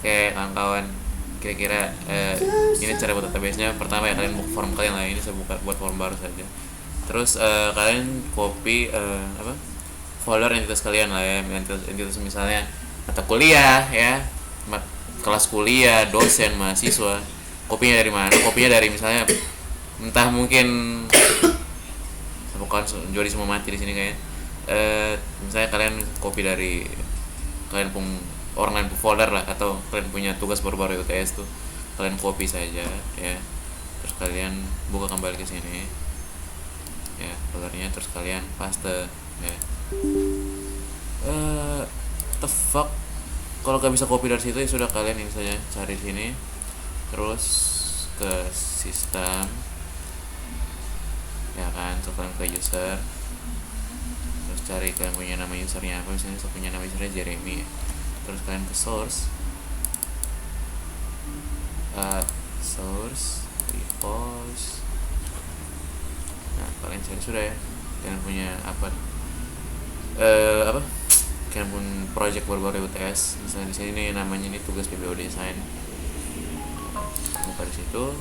Oke kawan-kawan, kira-kira ini cara buat database-nya. Pertama ya kalian buka form kalian lah. Ini saya buat form baru saja. Terus kalian copy folder entitas kalian lah ya. Entitas misalnya mata kuliah ya, kelas kuliah, dosen, mahasiswa. Kopinya dari mana? Kopinya dari misalnya entah mungkin bukan Jody semua mati di sini kayaknya. Misalnya kalian copy dari kalian orang lain folder lah, atau kalian punya tugas baru-baru UTS tuh kalian copy saja ya, terus kalian buka kembali ke sini ya foldernya, terus kalian paste ya. The fuck, kalau gak bisa copy dari situ ya sudah, kalian ini saja cari sini, terus ke sistem ya kan, terus kalian ke user, terus cari kalian punya nama usernya apa. Misalnya saya punya nama usernya Jeremy ya. Terus kalian ke source repos. Nah kalian cari sudah ya, kalian punya apa kalian pun project baru-baru UTS. Misalnya di sini namanya ini tugas PBO desain, buka di situ.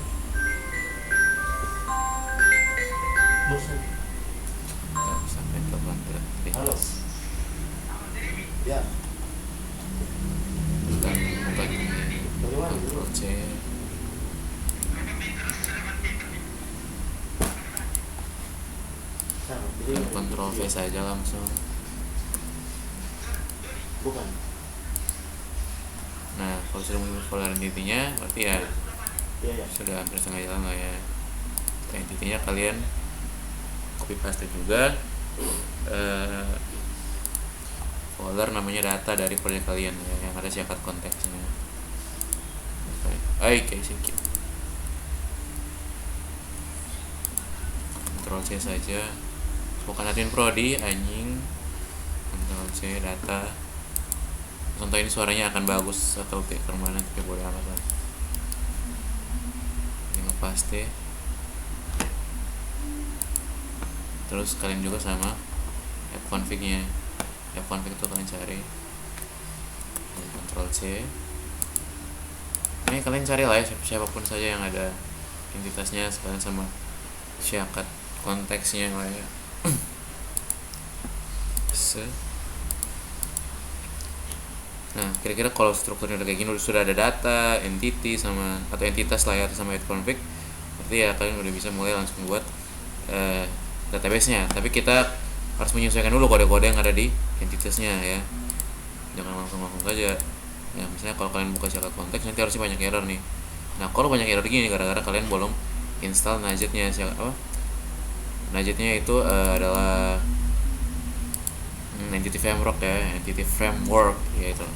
Sampai telepon Halo. Ya. buka Bagaimana? Ctrl C, Sama. dan Ctrl V saja langsung. Bukan. Nah kalau sudah muncul folder entity-nya berarti ya Iya ya. sudah hampir setengah jalan lah ya. Entity-nya kalian copy paste juga, folder namanya data dari project kalian ya, yang ada syarat konteksnya. Oke, sedikit Ctrl C saja, bukan admin prodi anjing. Ctrl C data. Contoh ini suaranya akan bagus atau kayak kemana, tapi boleh amat lah. Ini paste. Terus kalian juga sama fconfig nya. Fconfig itu kalian cari, Ctrl C. Ini kalian cari lah ya siapapun saja yang ada entitasnya sekalian sama syarat konteksnya lah ya. Nah kira-kira kalau strukturnya udah kayak gini, sudah ada data, entity sama atau entitas lah ya, sama fconfig, berarti ya kalian udah bisa mulai langsung buat database-nya. Tapi kita harus menyesuaikan dulu kode-kode yang ada di entitasnya ya, jangan langsung saja ya. Misalnya kalau kalian buka syarat konteks nanti harusnya banyak error nih. Nah kalau banyak error gini gara-gara kalian belum install Najet-nya. Najet-nya itu adalah entity framework ya, entity framework ya itu.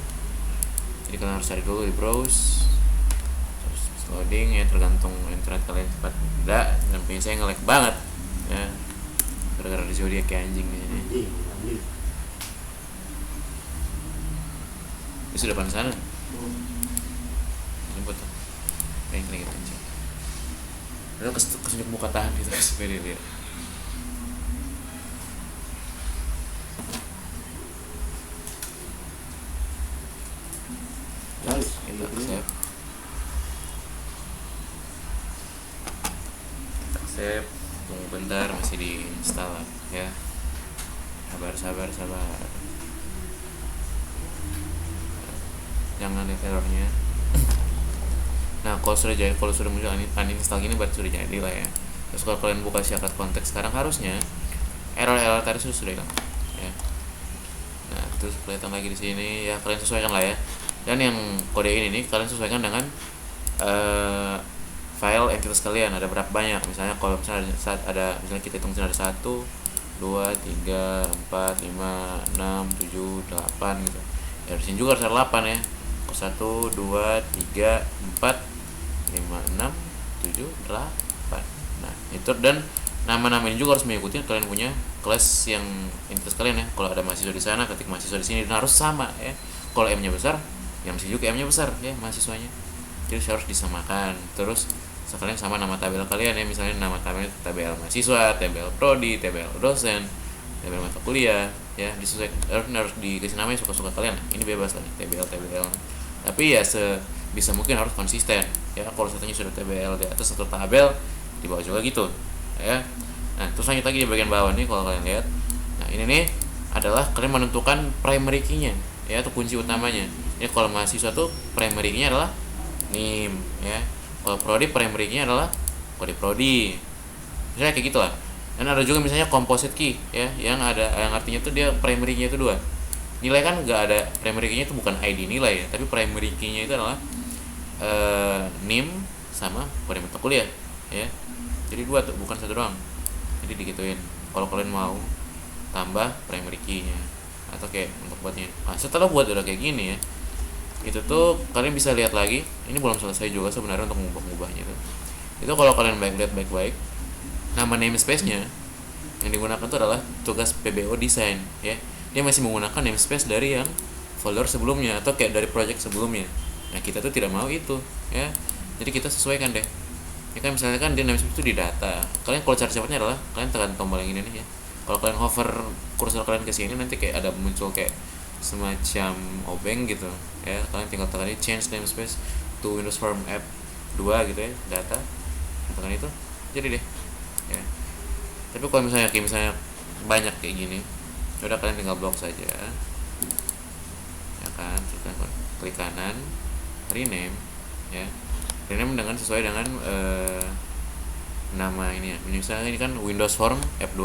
Jadi kalian harus cari dulu di browse, terus loading ya, tergantung internet kalian cepat tidak. Dan punya saya nge-lag banget ya, gara-gara di dia kayak anjing di sini. Ini sudah depan sana. Jemput tuh. Kayak gitu aja. Lalu kesunjuk muka tahan gitu supaya dia lihat. Kita accept. Tunggu bentar, masih di install ya. Sabar. Jangan lihat errornya. Nah kalau sudah muncul uninstall gini berarti sudah jadi lah ya. Terus kalau kalian buka syarat konteks sekarang, harusnya error tadi sudah hilang ya. Nah terus kelihatan lagi di sini ya, kalian sesuaikan lah ya. Dan yang kode ini nih kalian sesuaikan dengan file entitas kalian ada berapa banyak. Misalnya kalau misalnya misalnya kita hitung ada 1, 2, 3, 4, 5, 6, 7, 8 gitu ya. Di sini juga harus ada 8 ya. 1, 2, 3, 4, 5, 6, 7, 8. Nah itu, dan nama-nama ini juga harus mengikuti kalian punya kelas yang entitas kalian ya. Kalau ada mahasiswa di sana, ketik mahasiswa di sini, dan harus sama ya. Kalau M-nya besar, yang mesti juga M-nya besar ya mahasiswanya. Jadi harus disamakan. Terus sekalian sama nama tabel kalian ya, misalnya nama tabel mahasiswa, tabel prodi, tabel dosen, tabel mata kuliah ya, disesuaikan. Harus dikasih nama yang suka-suka kalian. Ini bebas lah nih, tabel tapi ya bisa mungkin harus konsisten ya. Kalau satunya sudah TBL di atas satu tabel di bawah juga gitu ya. Nah terus lanjut lagi di bagian bawah nih kalau kalian lihat, nah ini nih adalah kalian menentukan primary key-nya ya, atau kunci utamanya ya. Kalau mahasiswa tuh primary key-nya adalah NIM ya. Kalau prodi primary key-nya adalah kode prodi, misalnya kayak gitulah. Dan ada juga misalnya composite key ya, yang artinya tuh dia primary key-nya itu dua. Nilai kan nggak ada, primary key-nya itu bukan ID nilai ya, tapi primary key-nya itu adalah NIM sama kode mata kuliah ya. Jadi dua tuh, bukan satu doang. Jadi digituin kalau kalian mau tambah primary key-nya atau kayak untuk buatnya. Nah, setelah buat udah kayak gini ya, itu tuh kalian bisa lihat lagi. Ini belum selesai juga sebenarnya untuk mengubah-ubahnya itu. Itu kalau kalian lihat baik-baik, nama namespace-nya yang digunakan itu adalah tugas PBO design ya. Dia masih menggunakan namespace dari yang folder sebelumnya atau kayak dari project sebelumnya. Nah kita tuh tidak mau itu ya, jadi kita sesuaikan deh ya kan. Misalnya kan di namespace itu di data, kalian kalau cara cepatnya adalah kalian tekan tombol yang ini nih ya. Kalau kalian hover kursor kalian ke sini, nanti kayak ada muncul kayak semacam obeng gitu ya. Kalian tinggal tekan ini change namespace to Windows Form App 2 gitu ya, data, tekan itu jadi deh ya. Tapi kalau misalnya banyak kayak gini, udah kalian tinggal blok saja ya kan. Klik kanan, rename ya, rename dengan sesuai dengan nama ini ya. Misalnya ini kan Windows Form F2,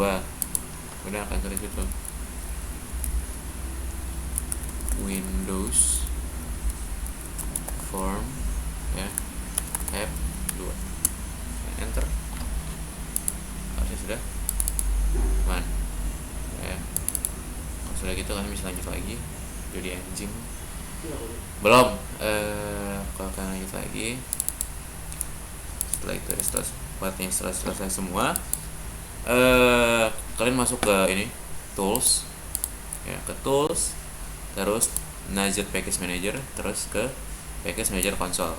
udah akan tulis itu Windows Form ya F2, enter. Harusnya sudah man ya. Sudah gitu kalian bisa lanjut lagi jadi engine. Belum kalau kalian lanjut lagi setelah itu, setelah selesai semua, kalian masuk ke ini tools ya, ke tools, terus Nazir Package Manager, terus ke Package Manager Console,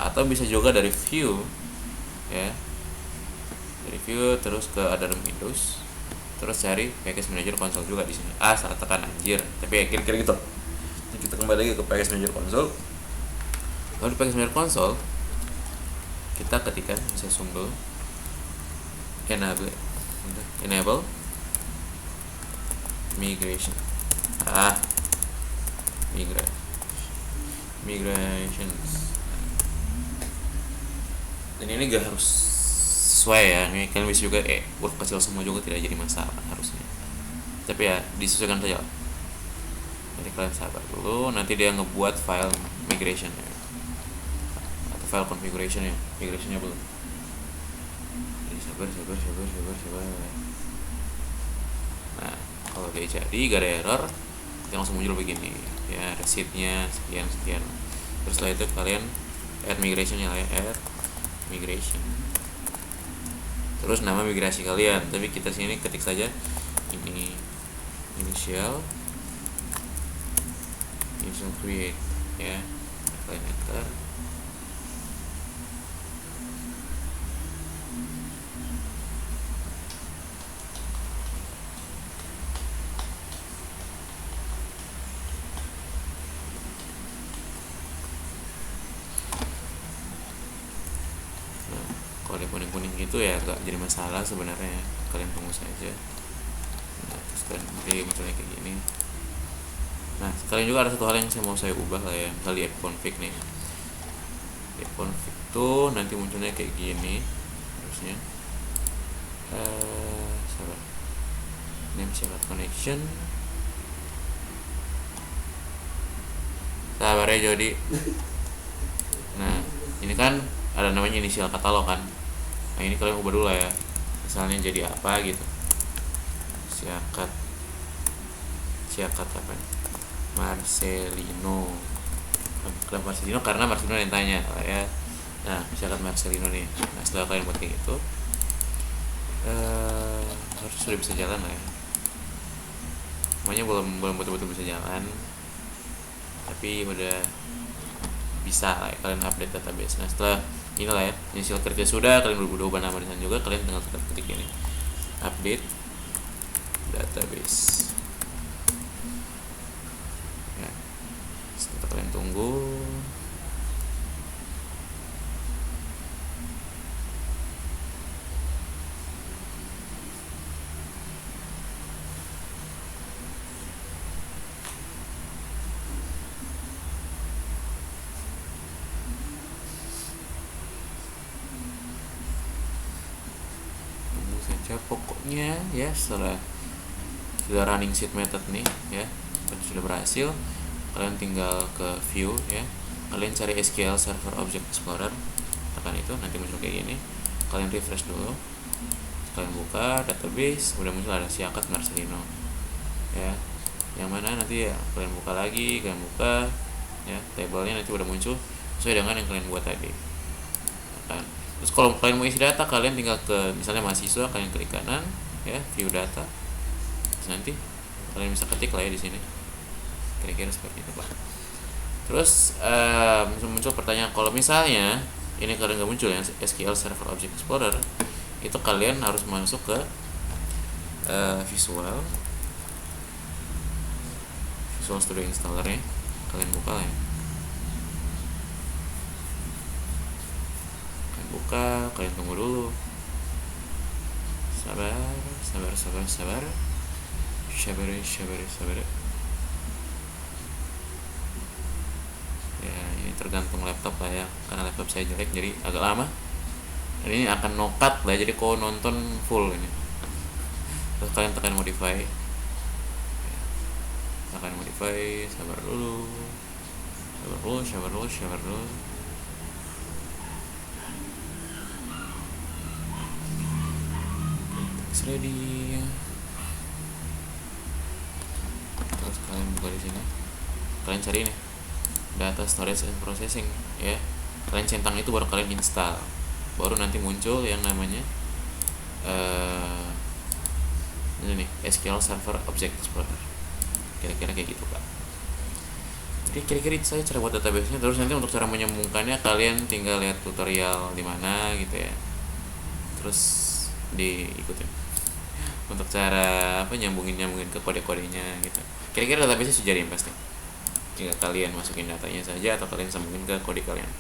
atau bisa juga dari view ya, dari view terus ke ada Windows, terus cari Package Manager Console juga di sini. Salah tekan anjir, tapi ya kira-kira gitu. Jadi kita kembali lagi ke Package Manager Console. Kalau di Package Manager Console kita ketikkan bisa sumber enable migrations. Dan ini gak harus sesuai ya, ini kalian bisa juga huruf kecil semua juga tidak jadi masalah harusnya, tapi ya disesuaikan saja. Jadi kalian sabar dulu, nanti dia ngebuat file migration ya, atau file configuration ya, migrationnya belum. Jadi sabar. Nah kalau dia jadi gak ada error, dia langsung muncul begini ya, ada sheetnya sekian. Terus setelah itu kalian add migrationnya lah ya, add migration, terus nama migrasi kalian. Tapi kita sini ketik saja ini initial create ya, kalian enter. Kalau ada kuning-kuning gitu ya gak jadi masalah sebenarnya, kalian tunggu saja. Nah, terus kalian nanti misalnya kayak gini. Nah sekalian juga ada satu hal yang mau saya ubah lah ya, misalnya di app config nih. Di app config tuh nanti munculnya kayak gini harusnya. Sabar, name shared connection, sabar ya Jody. Nah ini kan ada namanya inisial katalog kan. Nah ini kalian ubah dulu lah ya, misalnya jadi apa gitu, siakat apa nih, Marcelino. Kenapa Marcelino? Karena Marcelino yang tanya lah ya. Nah siakat Marcelino nih. Nah setelah kalian buat kayak gitu, harus sudah bisa jalan lah ya. Semuanya belum betul-betul bisa jalan, tapi udah bisa lah ya, kalian update database. Nah setelah inilah ya, inisial kerja sudah, kalian udah ubah nama di sana juga, kalian tinggal ketik ini update database ya. Setelah kalian tunggu. Tunggu saja pokoknya ya. Setelah sudah running sheet method nih ya, sudah berhasil, kalian tinggal ke view ya, kalian cari SQL Server Object Explorer, tekan itu nanti muncul kayak gini, kalian refresh dulu, kalian buka database, udah muncul ada Siakat Marcelino ya, yang mana nanti ya kalian buka lagi, kalian buka ya, tabelnya nanti udah muncul sesuai dengan yang kalian buat tadi kan. Terus kalau kalian mau isi data, kalian tinggal ke misalnya mahasiswa, kalian klik kanan ya, view data. Nanti kalian bisa ketik lah ya di sini, kira-kira seperti itu Pak. Terus muncul pertanyaan, kalau misalnya ini kalian nggak muncul yang SQL Server Object Explorer, itu kalian harus masuk ke Visual Studio Installer nya, kalian buka lah ya, kalian buka, kalian tunggu dulu, sabar ya, ini tergantung laptop lah ya, karena laptop saya jelek jadi agak lama. Dan ini akan no cut lah, jadi kau nonton full ini. Terus kalian tekan modify, sabar dulu. Text ready. Terus kalian buka di sini, kalian cari nih data storage and processing ya, kalian centang itu baru kalian install, baru nanti muncul yang namanya ini nih, SQL Server Object Explorer, kira-kira kayak gitu Pak. Jadi kira-kira itu saya cara buat database-nya. Terus nanti untuk cara menyambungkannya kalian tinggal lihat tutorial di mana gitu ya, terus diikutin untuk cara nyambungin ke kode-kodenya gitu. Kira-kira database-nya sudah jadi pasti. Tinggal kalian masukin datanya saja atau kalian sambungin ke kode kalian.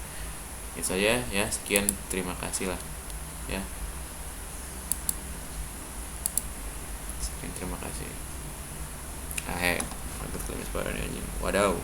Itu saja ya, sekian, terima kasih lah ya. Sekian, terima kasih. Untuk klinis parahnya anjing. Wadaw.